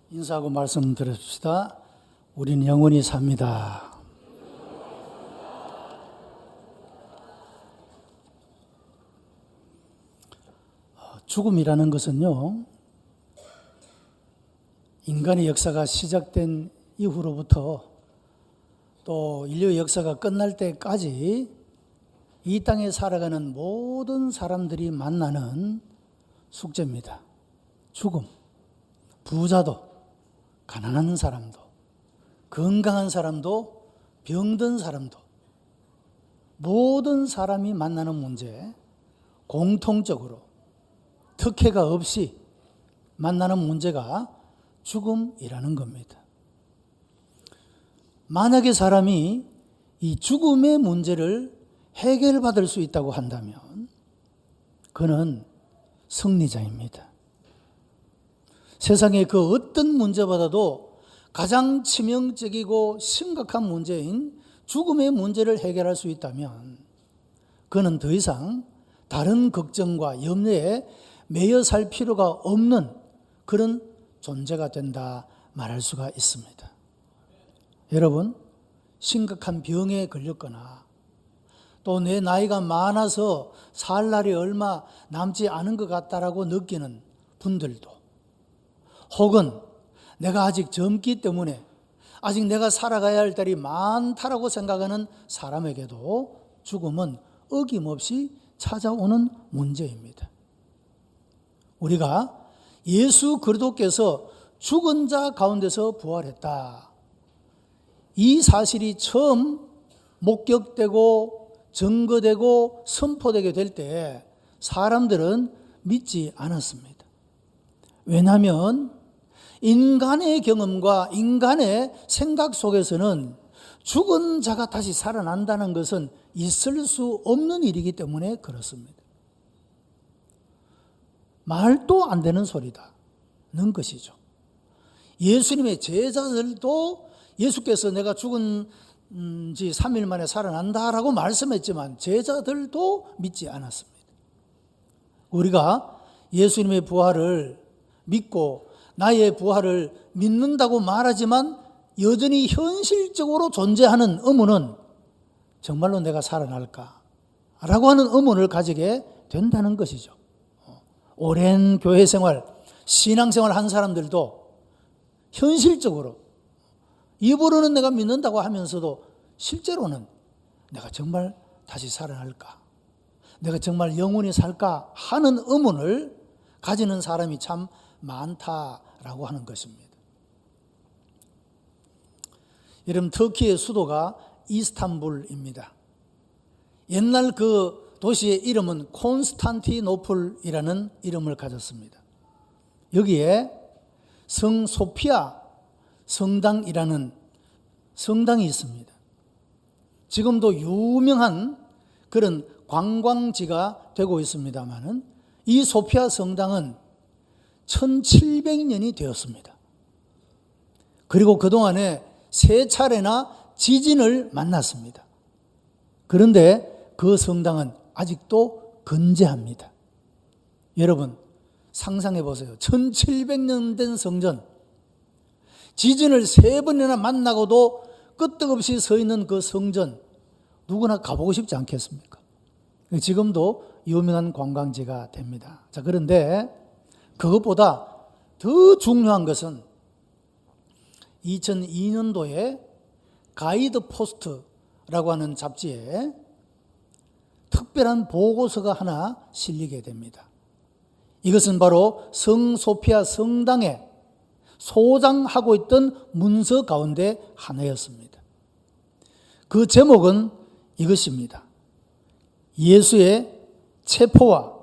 인사하고 말씀 드립시다. 우리는 영원히 삽니다. 죽음이라는 것은요, 인간의 역사가 시작된 이후로부터 또 인류의 역사가 끝날 때까지 이 땅에 살아가는 모든 사람들이 만나는 숙제입니다. 죽음. 부자도, 가난한 사람도, 건강한 사람도, 병든 사람도, 모든 사람이 만나는 문제, 공통적으로 특혜가 없이 만나는 문제가 죽음이라는 겁니다. 만약에 사람이 이 죽음의 문제를 해결받을 수 있다고 한다면 그는 승리자입니다. 세상의 그 어떤 문제보다도 가장 치명적이고 심각한 문제인 죽음의 문제를 해결할 수 있다면 그는 더 이상 다른 걱정과 염려에 매여 살 필요가 없는 그런 존재가 된다 말할 수가 있습니다. 여러분, 심각한 병에 걸렸거나 또 내 나이가 많아서 살 날이 얼마 남지 않은 것 같다라고 느끼는 분들도, 혹은 내가 아직 젊기 때문에 아직 내가 살아가야 할 날이 많다라고 생각하는 사람에게도 죽음은 어김없이 찾아오는 문제입니다. 우리가 예수 그리스도께서 죽은 자 가운데서 부활했다, 이 사실이 처음 목격되고 증거되고 선포되게 될 때 사람들은 믿지 않았습니다. 왜냐하면 인간의 경험과 인간의 생각 속에서는 죽은 자가 다시 살아난다는 것은 있을 수 없는 일이기 때문에 그렇습니다. 말도 안 되는 소리다는 것이죠. 예수님의 제자들도 예수께서 내가 죽은 지 3일 만에 살아난다라고 말씀했지만 제자들도 믿지 않았습니다. 우리가 예수님의 부활을 믿고 나의 부활을 믿는다고 말하지만 여전히 현실적으로 존재하는 의문은 정말로 내가 살아날까? 라고 하는 의문을 가지게 된다는 것이죠. 오랜 교회 생활, 신앙 생활 한 사람들도 현실적으로 입으로는 내가 믿는다고 하면서도 실제로는 내가 정말 다시 살아날까? 내가 정말 영원히 살까? 하는 의문을 가지는 사람이 참 많다라고 하는 것입니다. 여러분, 터키의 수도가 이스탄불입니다. 옛날 그 도시의 이름은 콘스탄티노플이라는 이름을 가졌습니다. 여기에 성 소피아 성당이라는 성당이 있습니다. 지금도 유명한 그런 관광지가 되고 있습니다만은 이 소피아 성당은 1700년이 되었습니다. 그리고 그동안에 3차례나 지진을 만났습니다. 그런데 그 성당은 아직도 건재합니다. 여러분, 상상해 보세요. 1700년 된 성전, 지진을 3번이나 만나고도 끄떡없이 서 있는 그 성전, 누구나 가보고 싶지 않겠습니까? 지금도 유명한 관광지가 됩니다. 자, 그런데 그것보다 더 중요한 것은 2002년도에 가이드 포스트라고 하는 잡지에 특별한 보고서가 하나 실리게 됩니다. 이것은 바로 성 소피아 성당에 소장하고 있던 문서 가운데 하나였습니다. 그 제목은 이것입니다. 예수의 체포와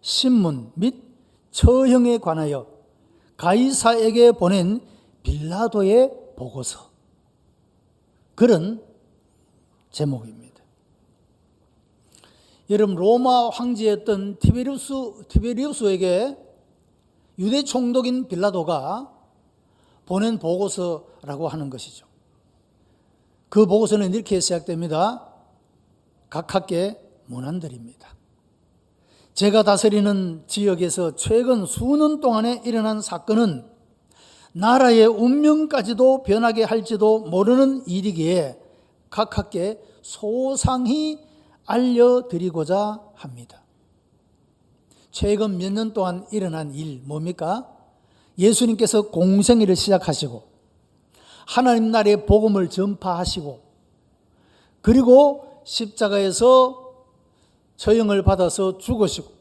신문 및 처형에 관하여 가이사에게 보낸 빌라도의 보고서, 그런 제목입니다. 여러분, 로마 황제였던 티베리우스에게 유대 총독인 빌라도가 보낸 보고서라고 하는 것이죠. 그 보고서는 이렇게 시작됩니다. 각하께 문안드립니다. 제가 다스리는 지역에서 최근 수년 동안에 일어난 사건은 나라의 운명까지도 변하게 할지도 모르는 일이기에 각하께 소상히 알려드리고자 합니다. 최근 몇 년 동안 일어난 일 뭡니까? 예수님께서 공생애를 시작하시고 하나님 나라의 복음을 전파하시고 그리고 십자가에서 처형을 받아서 죽으시고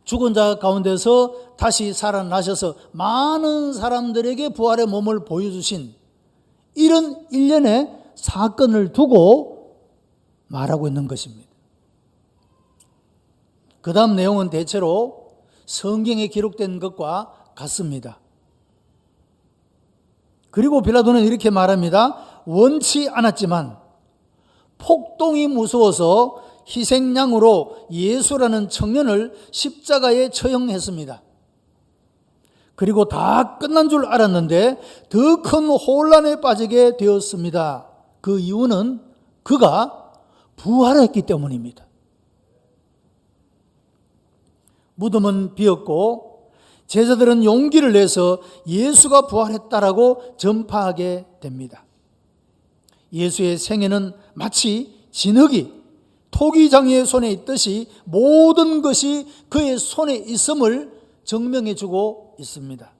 죽은 자 가운데서 다시 살아나셔서 많은 사람들에게 부활의 몸을 보여주신 이런 일련의 사건을 두고 말하고 있는 것입니다. 그 다음 내용은 대체로 성경에 기록된 것과 같습니다. 그리고 빌라도는 이렇게 말합니다. 원치 않았지만 폭동이 무서워서 희생양으로 예수라는 청년을 십자가에 처형했습니다. 그리고 다 끝난 줄 알았는데 더 큰 혼란에 빠지게 되었습니다. 그 이유는 그가 부활했기 때문입니다. 무덤은 비었고 제자들은 용기를 내서 예수가 부활했다라고 전파하게 됩니다. 예수의 생애는 마치 진흙이 토기장이의 손에 있듯이 모든 것이 그의 손에 있음을 증명해 주고 있습니다.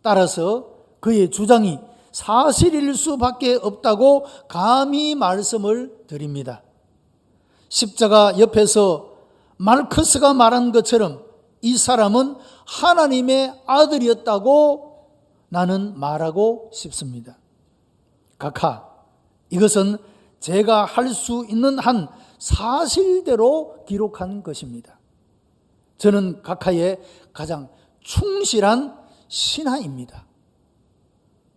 따라서 그의 주장이 사실일 수밖에 없다고 감히 말씀을 드립니다. 십자가 옆에서 마르크스가 말한 것처럼 이 사람은 하나님의 아들이었다고 나는 말하고 싶습니다. 각하, 이것은 제가 할 수 있는 한 사실대로 기록한 것입니다. 저는 각하의 가장 충실한 신하입니다.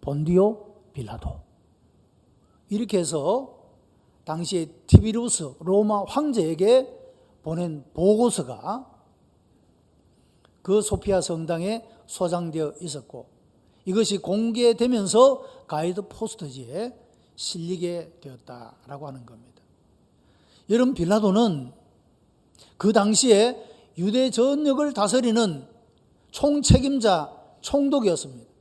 본디오 빌라도. 이렇게 해서 당시에 티비루스 로마 황제에게 보낸 보고서가 그 소피아 성당에 소장되어 있었고 이것이 공개되면서 가이드 포스터지에 실리게 되었다라고 하는 겁니다. 여러분, 빌라도는 그 당시에 유대 전역을 다스리는 총책임자, 총독이었습니다.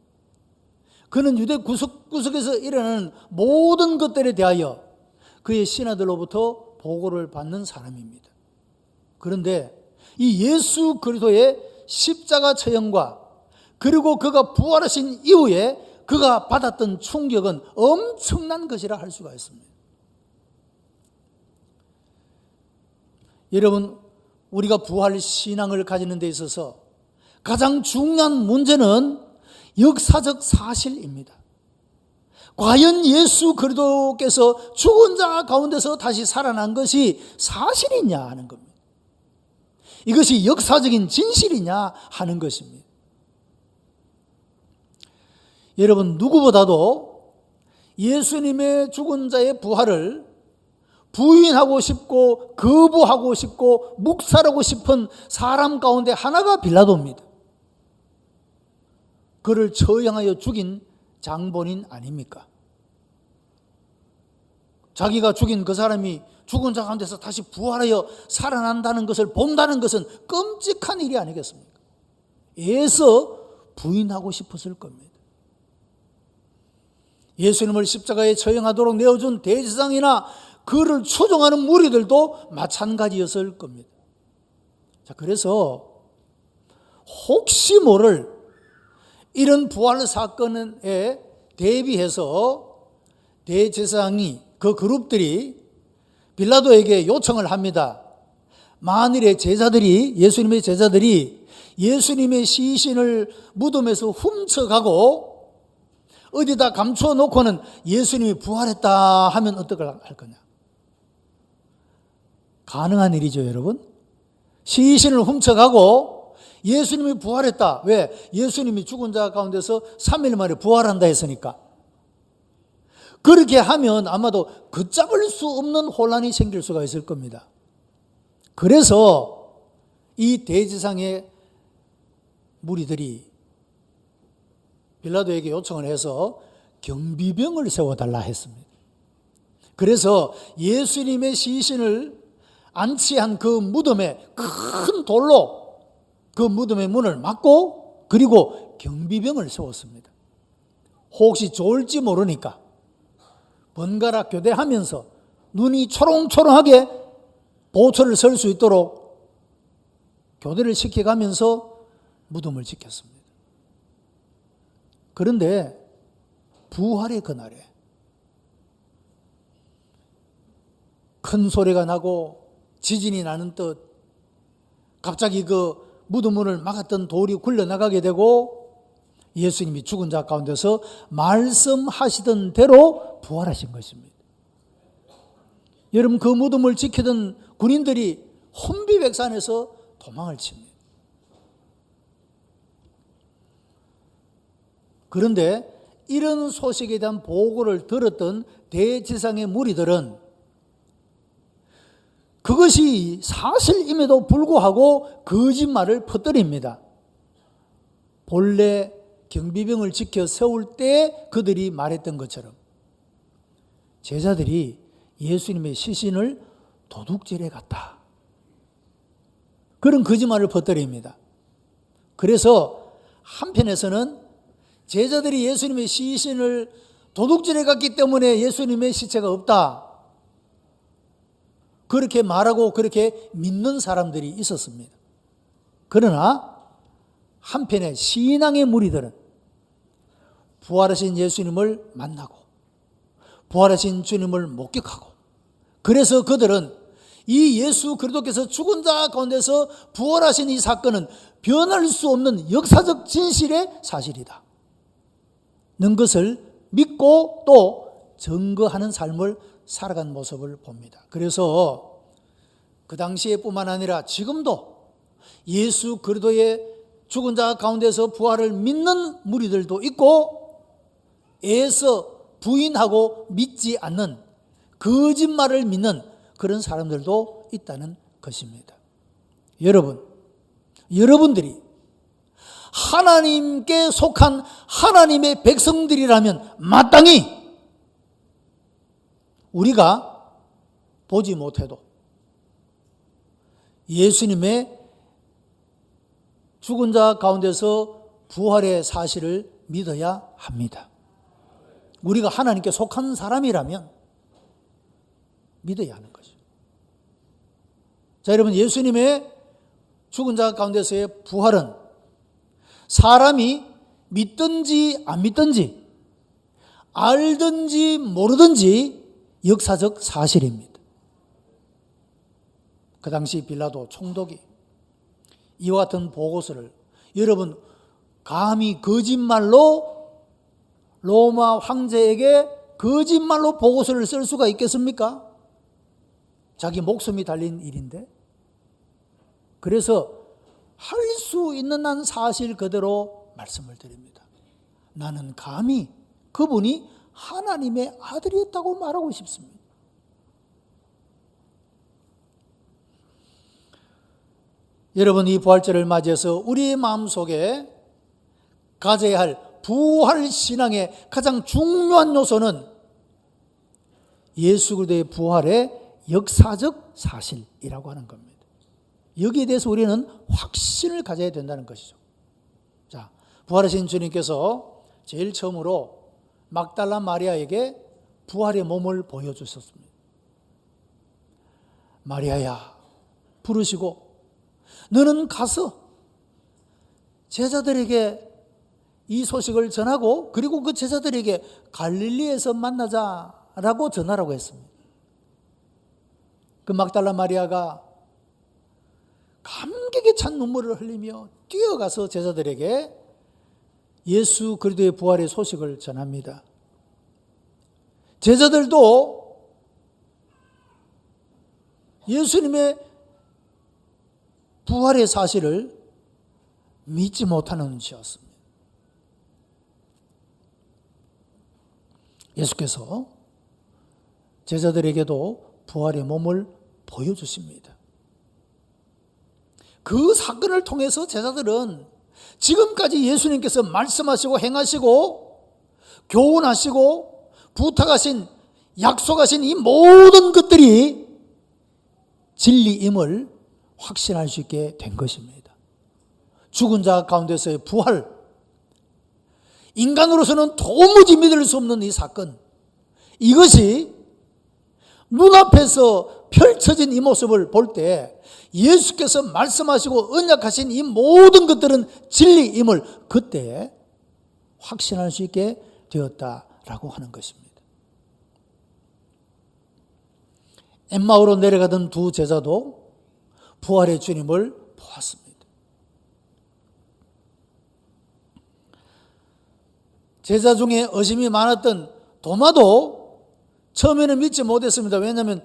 그는 유대 구석구석에서 일어나는 모든 것들에 대하여 그의 신하들로부터 보고를 받는 사람입니다. 그런데 이 예수 그리스도의 십자가 처형과 그리고 그가 부활하신 이후에 그가 받았던 충격은 엄청난 것이라 할 수가 있습니다. 여러분, 우리가 부활 신앙을 가지는 데 있어서 가장 중요한 문제는 역사적 사실입니다. 과연 예수 그리스도께서 죽은 자 가운데서 다시 살아난 것이 사실이냐 하는 겁니다. 이것이 역사적인 진실이냐 하는 것입니다. 여러분, 누구보다도 예수님의 죽은 자의 부활을 부인하고 싶고 거부하고 싶고 묵살하고 싶은 사람 가운데 하나가 빌라도입니다. 그를 처형하여 죽인 장본인 아닙니까? 자기가 죽인 그 사람이 죽은 자 가운데서 다시 부활하여 살아난다는 것을 본다는 것은 끔찍한 일이 아니겠습니까? 애써 부인하고 싶었을 겁니다. 예수님을 십자가에 처형하도록 내어준 대제사장이나 그를 추종하는 무리들도 마찬가지였을 겁니다. 자, 그래서 혹시 모를 이런 부활 사건에 대비해서 대제사장이 그 그룹들이 빌라도에게 요청을 합니다. 만일에 제자들이, 예수님의 제자들이 예수님의 시신을 무덤에서 훔쳐가고 어디다 감추어 놓고는 예수님이 부활했다 하면 어떻게 할 거냐? 가능한 일이죠, 여러분. 시신을 훔쳐가고 예수님이 부활했다. 왜? 예수님이 죽은 자 가운데서 3일 만에 부활한다 했으니까. 그렇게 하면 아마도 걷잡을 수 없는 혼란이 생길 수가 있을 겁니다. 그래서 이 대제사장의 무리들이 빌라도에게 요청을 해서 경비병을 세워달라 했습니다. 그래서 예수님의 시신을 안치한 그 무덤에 큰 돌로 그 무덤의 문을 막고 그리고 또 경비병을 세웠습니다. 혹시 좋을지 모르니까 번갈아 교대하면서 눈이 초롱초롱하게 보초를 설 수 있도록 교대를 시켜가면서 무덤을 지켰습니다. 그런데 부활의 그날에 큰 소리가 나고 지진이 나는 듯 갑자기 그 무덤문을 막았던 돌이 굴러나가게 되고 예수님이 죽은 자 가운데서 말씀하시던 대로 부활하신 것입니다. 여러분, 그 무덤을 지키던 군인들이 혼비백산해서 도망을 칩니다. 그런데 이런 소식에 대한 보고를 들었던 대지상의 무리들은 그것이 사실임에도 불구하고 거짓말을 퍼뜨립니다. 본래 경비병을 지켜 세울 때 그들이 말했던 것처럼 제자들이 예수님의 시신을 도둑질해 갔다. 그런 거짓말을 퍼뜨립니다. 그래서 한편에서는 제자들이 예수님의 시신을 도둑질해 갔기 때문에 예수님의 시체가 없다. 그렇게 말하고 그렇게 믿는 사람들이 있었습니다. 그러나 한편에 신앙의 무리들은 부활하신 예수님을 만나고 부활하신 주님을 목격하고 그래서 그들은 이 예수 그리스도께서 죽은 자 가운데서 부활하신 이 사건은 변할 수 없는 역사적 진실의 사실이다 는 것을 믿고 또 증거하는 삶을 살아간 모습을 봅니다. 그래서 그 당시에 뿐만 아니라 지금도 예수 그리스도의 죽은 자 가운데서 부활을 믿는 무리들도 있고 애써 부인하고 믿지 않는 거짓말을 믿는 그런 사람들도 있다는 것입니다. 여러분들이 하나님께 속한 하나님의 백성들이라면 마땅히 우리가 보지 못해도 예수님의 죽은 자 가운데서 부활의 사실을 믿어야 합니다. 우리가 하나님께 속한 사람이라면 믿어야 하는 것이죠. 자, 여러분, 예수님의 죽은 자 가운데서의 부활은 사람이 믿든지 안 믿든지 알든지 모르든지 역사적 사실입니다. 그 당시 빌라도 총독이 이와 같은 보고서를 여러분 감히 거짓말로 로마 황제에게 거짓말로 보고서를 쓸 수가 있겠습니까? 자기 목숨이 달린 일인데. 그래서 할 수 있는 한 사실 그대로 말씀을 드립니다. 나는 감히 그분이 하나님의 아들이었다고 말하고 싶습니다. 여러분, 이 부활절을 맞이해서 우리의 마음속에 가져야 할 부활 신앙의 가장 중요한 요소는 예수 그리스도의 부활의 역사적 사실이라고 하는 겁니다. 여기에 대해서 우리는 확신을 가져야 된다는 것이죠. 자, 부활하신 주님께서 제일 처음으로 막달라 마리아에게 부활의 몸을 보여주셨습니다. 마리아야, 부르시고 너는 가서 제자들에게 이 소식을 전하고 그리고 그 제자들에게 갈릴리에서 만나자라고 전하라고 했습니다. 그 막달라 마리아가 감격에 찬 눈물을 흘리며 뛰어가서 제자들에게 예수 그리스도의 부활의 소식을 전합니다. 제자들도 예수님의 부활의 사실을 믿지 못하는 눈치였습니다. 예수께서 제자들에게도 부활의 몸을 보여주십니다. 그 사건을 통해서 제자들은 지금까지 예수님께서 말씀하시고 행하시고 교훈하시고 부탁하신 약속하신 이 모든 것들이 진리임을 확신할 수 있게 된 것입니다. 죽은 자 가운데서의 부활, 인간으로서는 도무지 믿을 수 없는 이 사건, 이것이 눈앞에서 펼쳐진 이 모습을 볼 때 예수께서 말씀하시고 언약하신 이 모든 것들은 진리임을 그때 확신할 수 있게 되었다라고 하는 것입니다. 엠마오로 내려가던 두 제자도 부활의 주님을 보았습니다. 제자 중에 의심이 많았던 도마도 처음에는 믿지 못했습니다. 왜냐하면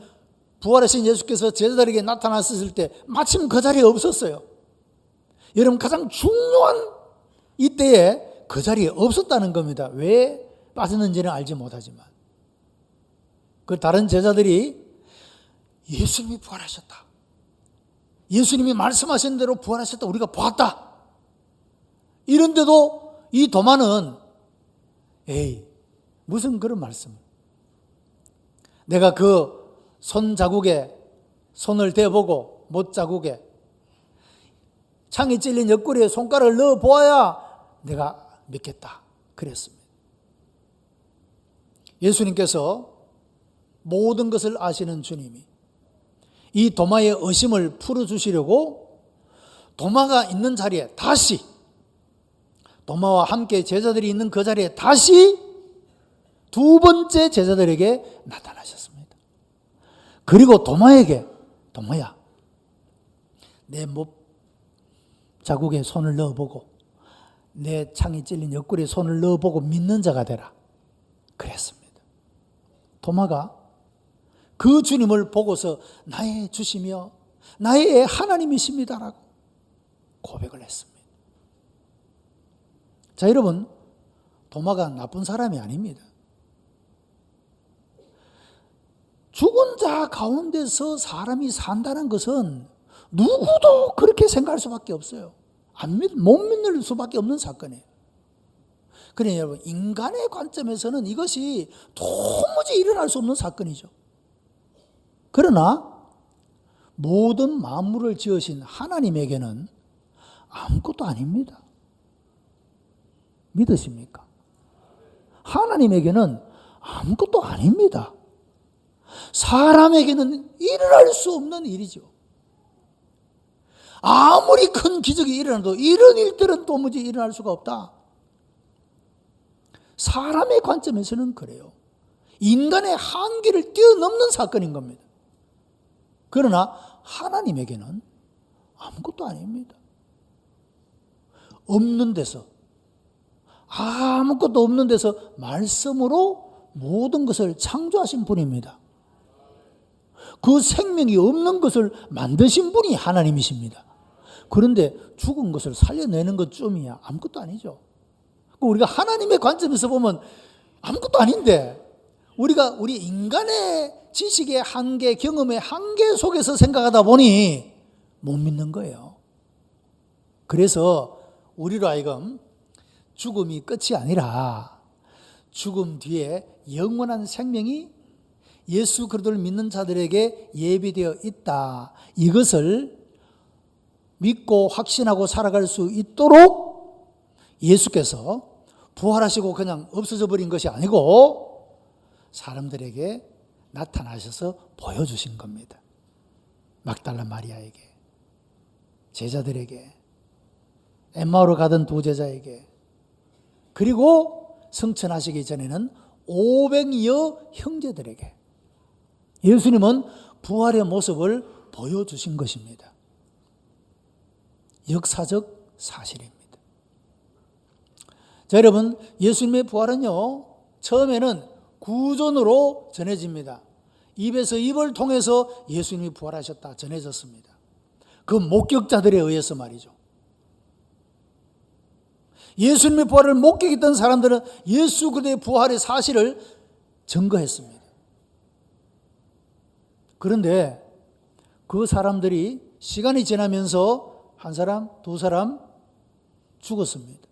부활하신 예수께서 제자들에게 나타났을 때 마침 그 자리에 없었어요. 여러분, 가장 중요한 이때에 그 자리에 없었다는 겁니다. 왜 빠졌는지는 알지 못하지만 그 다른 제자들이 예수님이 부활하셨다, 예수님이 말씀하신 대로 부활하셨다, 우리가 보았다, 이런데도 이 도마는 에이, 무슨 그런 말씀, 내가 그 손 자국에 손을 대보고 못 자국에 창이 찔린 옆구리에 손가락을 넣어 보아야 내가 믿겠다 그랬습니다. 예수님께서 모든 것을 아시는 주님이 이 도마의 의심을 풀어주시려고 도마가 있는 자리에 다시, 도마와 함께 제자들이 있는 그 자리에 다시 두 번째 제자들에게 나타나셨습니다. 그리고 도마에게, 도마야, 내 목 자국에 손을 넣어보고 내 창이 찔린 옆구리에 손을 넣어보고 믿는 자가 되라 그랬습니다. 도마가 그 주님을 보고서 나의 주시며 나의 하나님이십니다라고 고백을 했습니다. 자, 여러분, 도마가 나쁜 사람이 아닙니다. 죽은 자 가운데서 사람이 산다는 것은 누구도 그렇게 생각할 수밖에 없어요. 못 믿는 수밖에 없는 사건이에요. 그러니 여러분, 인간의 관점에서는 이것이 도무지 일어날 수 없는 사건이죠. 그러나 모든 만물을 지으신 하나님에게는 아무것도 아닙니다. 믿으십니까? 하나님에게는 아무것도 아닙니다. 사람에게는 일어날 수 없는 일이죠. 아무리 큰 기적이 일어나도 이런 일들은 도무지 일어날 수가 없다. 사람의 관점에서는 그래요. 인간의 한계를 뛰어넘는 사건인 겁니다. 그러나 하나님에게는 아무것도 아닙니다. 없는 데서, 아무것도 없는 데서 말씀으로 모든 것을 창조하신 분입니다. 그 생명이 없는 것을 만드신 분이 하나님이십니다. 그런데 죽은 것을 살려내는 것쯤이야 아무것도 아니죠. 우리가 하나님의 관점에서 보면 아무것도 아닌데, 우리 인간의 지식의 한계, 경험의 한계 속에서 생각하다 보니 못 믿는 거예요. 그래서 우리로 하여금 죽음이 끝이 아니라 죽음 뒤에 영원한 생명이 예수 그리스도를 믿는 자들에게 예비되어 있다, 이것을 믿고 확신하고 살아갈 수 있도록 예수께서 부활하시고 그냥 없어져 버린 것이 아니고 사람들에게 나타나셔서 보여주신 겁니다. 막달라 마리아에게, 제자들에게, 엠마오로 가던 두 제자에게, 그리고 승천하시기 전에는 500여 형제들에게 예수님은 부활의 모습을 보여주신 것입니다. 역사적 사실입니다. 자, 여러분, 예수님의 부활은요, 처음에는 구전으로 전해집니다. 입에서 입을 통해서 예수님이 부활하셨다 전해졌습니다. 그 목격자들에 의해서 말이죠. 예수님의 부활을 목격했던 사람들은 예수 그리스도의 부활의 사실을 증거했습니다. 그런데 그 사람들이 시간이 지나면서 한 사람, 두 사람 죽었습니다.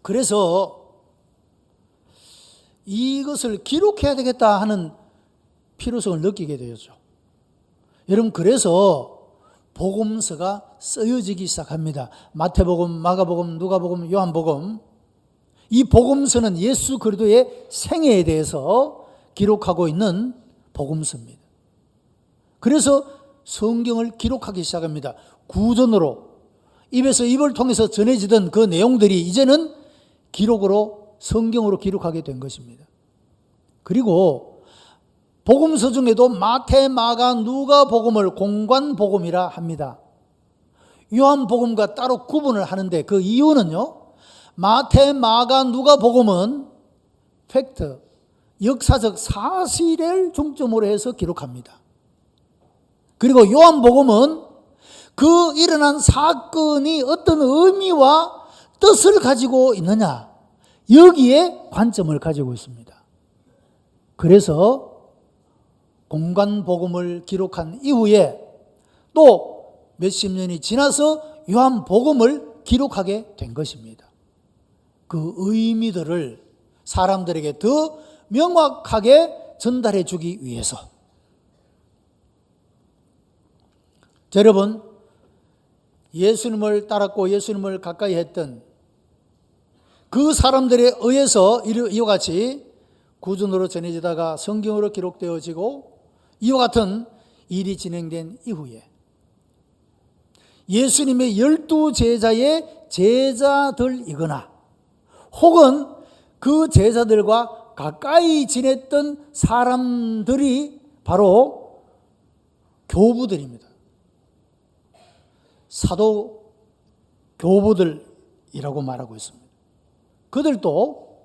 그래서 이것을 기록해야 되겠다 하는 필요성을 느끼게 되었죠. 여러분, 그래서 복음서가 쓰여지기 시작합니다. 마태복음, 마가복음, 누가복음, 요한복음. 이 복음서는 예수 그리스도의 생애에 대해서 기록하고 있는 복음서입니다. 그래서 성경을 기록하기 시작합니다. 구전으로 입에서 입을 통해서 전해지던 그 내용들이 이제는 기록으로, 성경으로 기록하게 된 것입니다. 그리고 복음서 중에도 마태, 마가, 누가복음을 공관복음이라 합니다. 요한복음과 따로 구분을 하는데 그 이유는요, 마태, 마가, 누가복음은 팩트, 역사적 사실을 중점으로 해서 기록합니다. 그리고 요한복음은 그 일어난 사건이 어떤 의미와 뜻을 가지고 있느냐, 여기에 관점을 가지고 있습니다. 그래서 공관복음을 기록한 이후에 또 몇십 년이 지나서 요한복음을 기록하게 된 것입니다. 그 의미들을 사람들에게 더 명확하게 전달해 주기 위해서. 자, 여러분, 예수님을 따랐고 예수님을 가까이 했던 그 사람들에 의해서 이와 같이 구전으로 전해지다가 성경으로 기록되어지고 이와 같은 일이 진행된 이후에 예수님의 12제자의 제자들이거나 혹은 그 제자들과 가까이 지냈던 사람들이 바로 교부들입니다. 사도 교부들이라고 말하고 있습니다. 그들도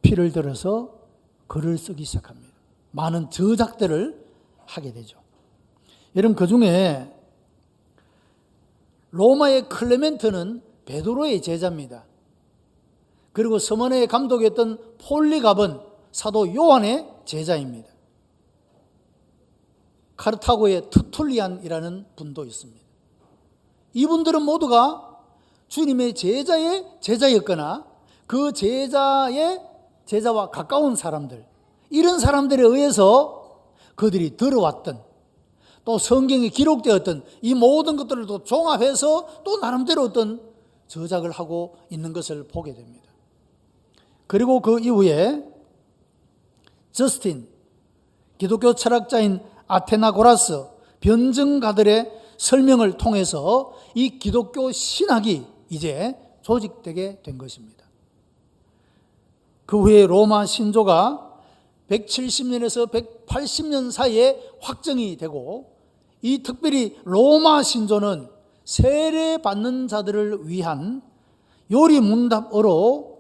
피를 들어서 글을 쓰기 시작합니다. 많은 저작들을 하게 되죠. 여러분, 그 중에 로마의 클레멘트는 베드로의 제자입니다. 그리고 서머네의 감독이었던 폴리갑은 사도 요한의 제자입니다. 카르타고의 터툴리안이라는 분도 있습니다. 이분들은 모두가 주님의 제자의 제자였거나 그 제자의 제자와 가까운 사람들, 이런 사람들에 의해서 그들이 들어왔던, 또 성경에 기록되었던 이 모든 것들을 또 종합해서 또 나름대로 어떤 저작을 하고 있는 것을 보게 됩니다. 그리고 그 이후에 저스틴, 기독교 철학자인 아테나고라스, 변증가들의 설명을 통해서 이 기독교 신학이 이제 조직되게 된 것입니다. 그 후에 로마 신조가 170년에서 180년 사이에 확정이 되고, 이 특별히 로마 신조는 세례받는 자들을 위한 요리문답으로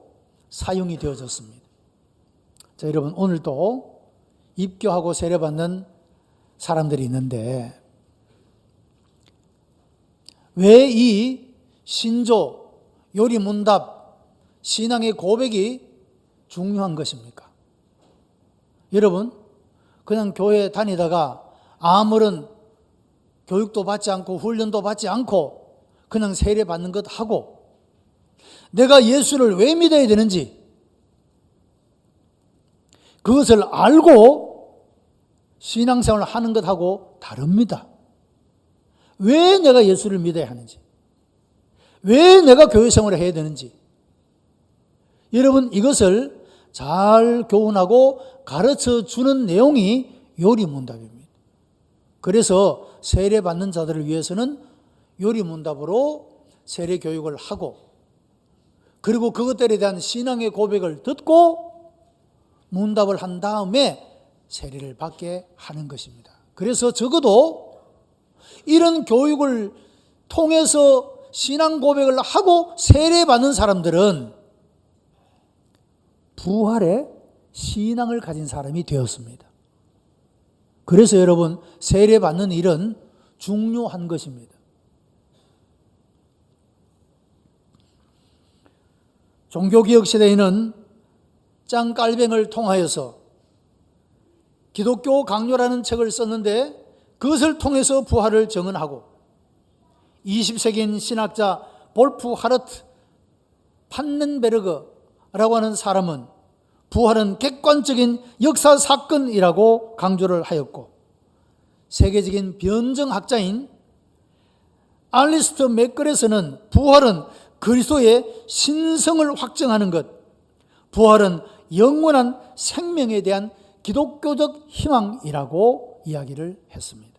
사용이 되어졌습니다. 자, 여러분, 오늘도 입교하고 세례받는 사람들이 있는데 왜 이 신조, 요리문답, 신앙의 고백이 중요한 것입니까? 여러분, 그냥 교회 다니다가 아무런 교육도 받지 않고 훈련도 받지 않고 그냥 세례받는 것 하고 내가 예수를 왜 믿어야 되는지 그것을 알고 신앙생활을 하는 것하고 다릅니다. 왜 내가 예수를 믿어야 하는지, 왜 내가 교회 생활을 해야 되는지, 여러분, 이것을 잘 교훈하고 가르쳐 주는 내용이 요리문답입니다. 그래서 세례받는 자들을 위해서는 요리문답으로 세례 교육을 하고, 그리고 그것들에 대한 신앙의 고백을 듣고 문답을 한 다음에 세례를 받게 하는 것입니다. 그래서 적어도 이런 교육을 통해서 신앙 고백을 하고 세례받는 사람들은 부활의 신앙을 가진 사람이 되었습니다. 그래서 여러분, 세례받는 일은 중요한 것입니다. 종교개혁 시대에는 짱깔뱅을 통하여서 기독교 강요라는 책을 썼는데 그것을 통해서 부활을 증언하고, 20세기인 신학자 볼프 하르트 판넨베르그라고 하는 사람은 부활은 객관적인 역사 사건이라고 강조를 하였고, 세계적인 변증학자인 알리스터 맥걸에서는 부활은 그리스도의 신성을 확증하는 것, 부활은 영원한 생명에 대한 기독교적 희망이라고 이야기를 했습니다.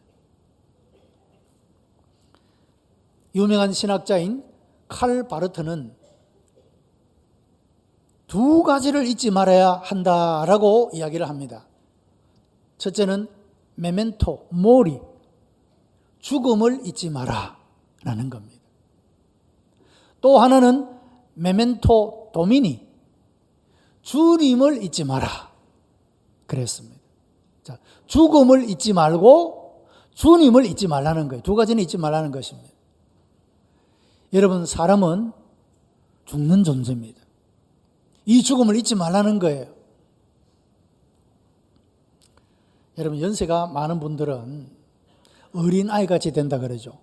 유명한 신학자인 칼 바르트는 두 가지를 잊지 말아야 한다라고 이야기를 합니다. 첫째는 메멘토, 모리, 죽음을 잊지 마라 라는 겁니다. 또 하나는 메멘토 도미니, 주님을 잊지 마라 그랬습니다. 자, 죽음을 잊지 말고 주님을 잊지 말라는 거예요. 두 가지는 잊지 말라는 것입니다. 여러분, 사람은 죽는 존재입니다. 이 죽음을 잊지 말라는 거예요. 여러분, 연세가 많은 분들은 어린아이같이 된다 그러죠.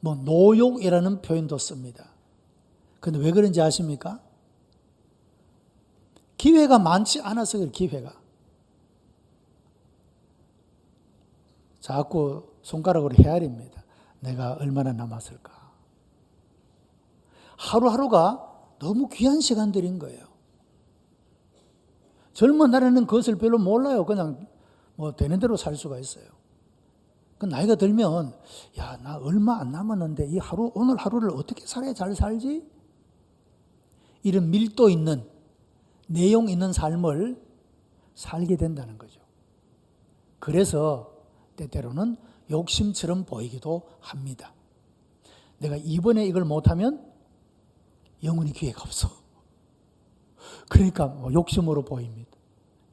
노욕이라는 표현도 씁니다. 그런데 왜 그런지 아십니까? 기회가 많지 않아서 그래요, 기회가. 자꾸 손가락으로 헤아립니다. 내가 얼마나 남았을까? 하루하루가 너무 귀한 시간들인 거예요. 젊은 날에는 그것을 별로 몰라요. 그냥 되는 대로 살 수가 있어요. 그 나이가 들면, 야, 나 얼마 안 남았는데 오늘 하루를 어떻게 살아야 잘 살지? 이런 밀도 있는, 내용 있는 삶을 살게 된다는 거죠. 그래서 때때로는 욕심처럼 보이기도 합니다. 내가 이번에 이걸 못하면 영원히 기회가 없어. 그러니까 욕심으로 보입니다.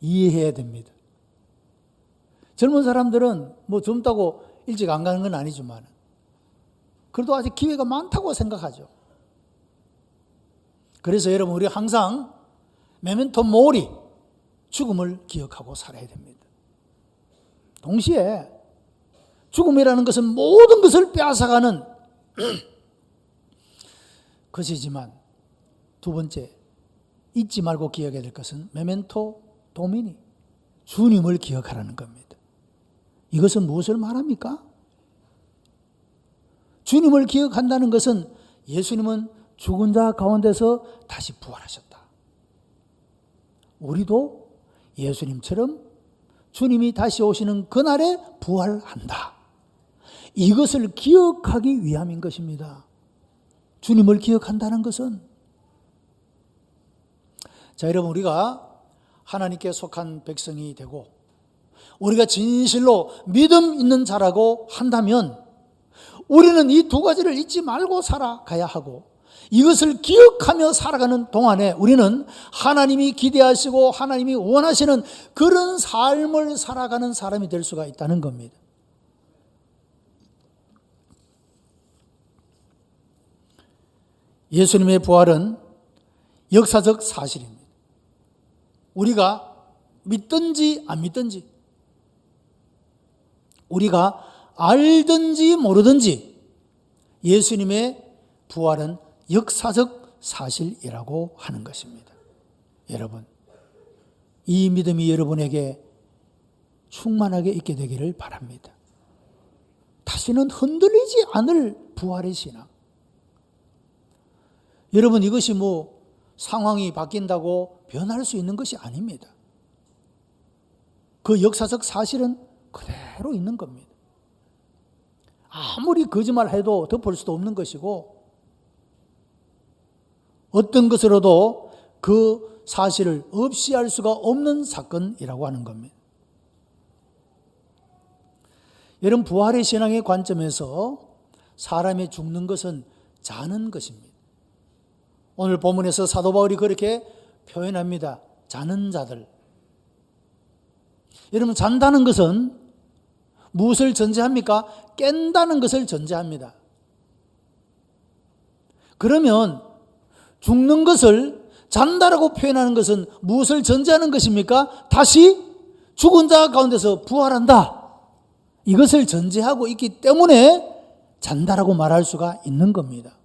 이해해야 됩니다. 젊은 사람들은 젊다고 일찍 안 가는 건 아니지만 그래도 아직 기회가 많다고 생각하죠. 그래서 여러분, 우리 항상 메멘토 모리, 죽음을 기억하고 살아야 됩니다. 동시에 죽음이라는 것은 모든 것을 빼앗아가는 것이지만 두 번째, 잊지 말고 기억해야 될 것은 메멘토 도미니, 주님을 기억하라는 겁니다. 이것은 무엇을 말합니까? 주님을 기억한다는 것은 예수님은 죽은 자 가운데서 다시 부활하셨다. 우리도 예수님처럼 주님이 다시 오시는 그날에 부활한다. 이것을 기억하기 위함인 것입니다. 주님을 기억한다는 것은. 자, 여러분, 우리가 하나님께 속한 백성이 되고 우리가 진실로 믿음 있는 자라고 한다면 우리는 이 두 가지를 잊지 말고 살아가야 하고, 이것을 기억하며 살아가는 동안에 우리는 하나님이 기대하시고 하나님이 원하시는 그런 삶을 살아가는 사람이 될 수가 있다는 겁니다. 예수님의 부활은 역사적 사실입니다. 우리가 믿든지 안 믿든지, 우리가 알든지 모르든지 예수님의 부활은 역사적 사실이라고 하는 것입니다. 여러분, 이 믿음이 여러분에게 충만하게 있게 되기를 바랍니다. 다시는 흔들리지 않을 부활의 신앙. 여러분, 이것이 상황이 바뀐다고 변할 수 있는 것이 아닙니다. 그 역사적 사실은 그대로 있는 겁니다. 아무리 거짓말해도 덮을 수도 없는 것이고, 어떤 것으로도 그 사실을 없이 할 수가 없는 사건이라고 하는 겁니다. 여러분, 부활의 신앙의 관점에서 사람이 죽는 것은 자는 것입니다. 오늘 본문에서 사도 바울이 그렇게 표현합니다. 자는 자들. 여러분, 잔다는 것은 무엇을 전제합니까? 깬다는 것을 전제합니다. 그러면 죽는 것을 잔다라고 표현하는 것은 무엇을 전제하는 것입니까? 다시 죽은 자 가운데서 부활한다. 이것을 전제하고 있기 때문에 잔다라고 말할 수가 있는 겁니다.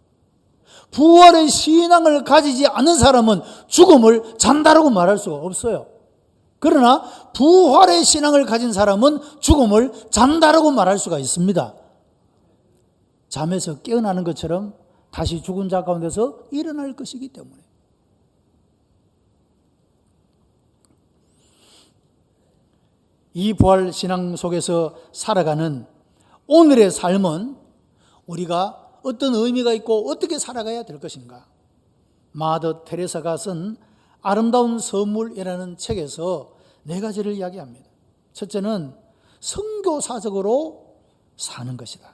부활의 신앙을 가지지 않은 사람은 죽음을 잔다라고 말할 수가 없어요. 그러나 부활의 신앙을 가진 사람은 죽음을 잔다라고 말할 수가 있습니다. 잠에서 깨어나는 것처럼 다시 죽은 자 가운데서 일어날 것이기 때문에. 이 부활 신앙 속에서 살아가는 오늘의 삶은 우리가 어떤 의미가 있고 어떻게 살아가야 될 것인가? 마더 테레사가 쓴 아름다운 선물이라는 책에서 4가지를 이야기합니다. 첫째는 선교사적으로 사는 것이다.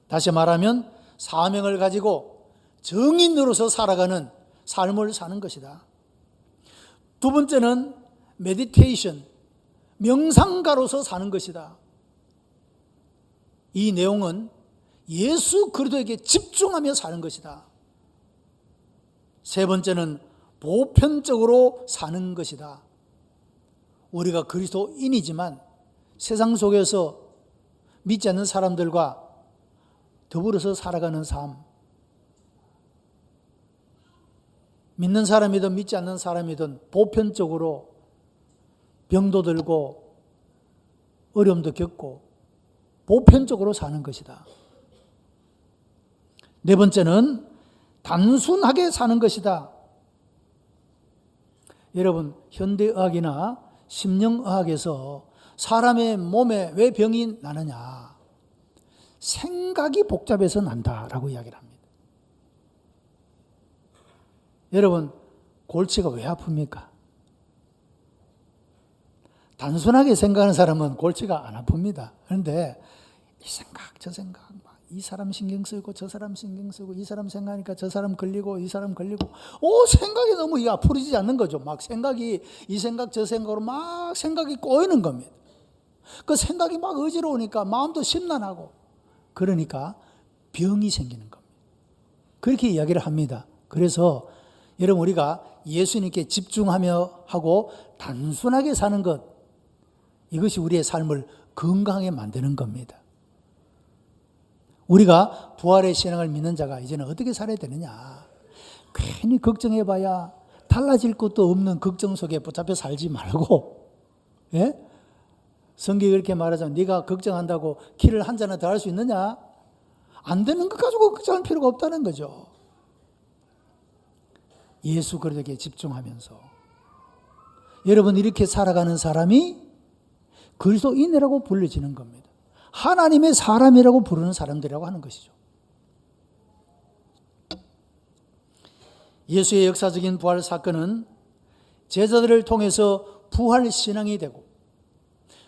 다시 말하면 사명을 가지고 정인으로서 살아가는 삶을 사는 것이다. 두 번째는 메디테이션, 명상가로서 사는 것이다. 이 내용은 예수 그리스도에게 집중하며 사는 것이다. 세 번째는 보편적으로 사는 것이다. 우리가 그리스도인이지만 세상 속에서 믿지 않는 사람들과 더불어서 살아가는 삶, 믿는 사람이든 믿지 않는 사람이든 보편적으로 병도 들고 어려움도 겪고 보편적으로 사는 것이다. 네 번째는 단순하게 사는 것이다. 여러분, 현대의학이나 심령의학에서 사람의 몸에 왜 병이 나느냐? 생각이 복잡해서 난다라고 이야기를 합니다. 여러분, 골치가 왜 아픕니까? 단순하게 생각하는 사람은 골치가 안 아픕니다. 그런데 이 생각, 저 생각, 이 사람 신경 쓰고 저 사람 신경 쓰고 이 사람 생각하니까 저 사람 걸리고 이 사람 걸리고 생각이 너무 풀어지지 않는 거죠. 막 생각이 이 생각 저 생각으로 막 생각이 꼬이는 겁니다. 그 생각이 막 어지러우니까 마음도 심란하고 그러니까 병이 생기는 겁니다. 그렇게 이야기를 합니다. 그래서 여러분 우리가 예수님께 집중하며 하고 단순하게 사는 것, 이것이 우리의 삶을 건강하게 만드는 겁니다. 우리가 부활의 신앙을 믿는 자가 이제는 어떻게 살아야 되느냐? 괜히 걱정해봐야 달라질 것도 없는 걱정 속에 붙잡혀 살지 말고, 예? 성경이 그렇게 말하자면 네가 걱정한다고 키를 한 잔 더 할 수 있느냐? 안 되는 것 가지고 걱정할 필요가 없다는 거죠. 예수 그리스도에게 집중하면서 여러분 이렇게 살아가는 사람이 그리스도인이라고 불려지는 겁니다. 하나님의 사람이라고 부르는 사람들이라고 하는 것이죠. 예수의 역사적인 부활 사건은 제자들을 통해서 부활 신앙이 되고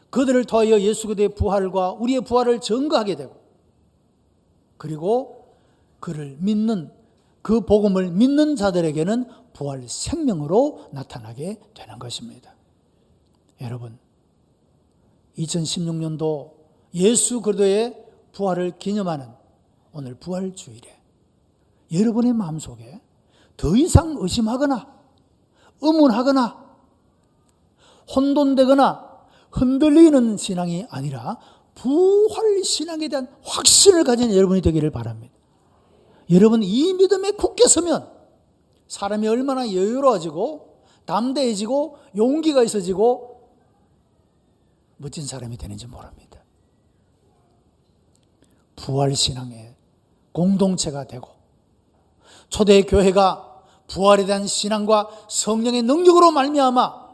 그들을 통하여 예수 그리스도의 부활과 우리의 부활을 증거하게 되고 그리고 그를 믿는 그 복음을 믿는 자들에게는 부활 생명으로 나타나게 되는 것입니다. 여러분 2016년도 예수 그리스도의 부활을 기념하는 오늘 부활주일에 여러분의 마음속에 더 이상 의심하거나 의문하거나 혼돈되거나 흔들리는 신앙이 아니라 부활 신앙에 대한 확신을 가진 여러분이 되기를 바랍니다. 여러분 이 믿음에 굳게 서면 사람이 얼마나 여유로워지고 담대해지고 용기가 있어지고 멋진 사람이 되는지 모릅니다. 부활신앙의 공동체가 되고 초대교회가 부활에 대한 신앙과 성령의 능력으로 말미암아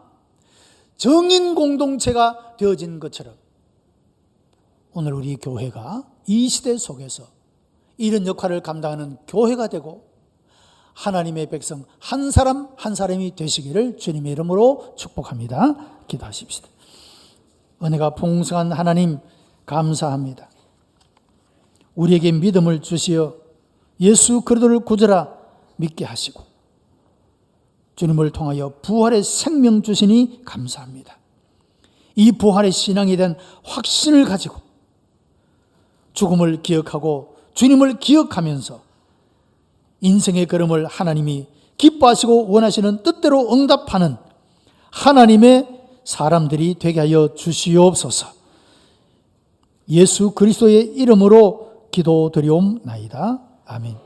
정인 공동체가 되어진 것처럼 오늘 우리 교회가 이 시대 속에서 이런 역할을 감당하는 교회가 되고 하나님의 백성 한 사람 한 사람이 되시기를 주님의 이름으로 축복합니다. 기도하십시다. 은혜가 풍성한 하나님 감사합니다. 우리에게 믿음을 주시어 예수 그리스도를 구주라 믿게 하시고 주님을 통하여 부활의 생명 주시니 감사합니다. 이 부활의 신앙에 대한 확신을 가지고 죽음을 기억하고 주님을 기억하면서 인생의 걸음을 하나님이 기뻐하시고 원하시는 뜻대로 응답하는 하나님의 사람들이 되게 하여 주시옵소서. 예수 그리스도의 이름으로 기도드리옵나이다. 아멘.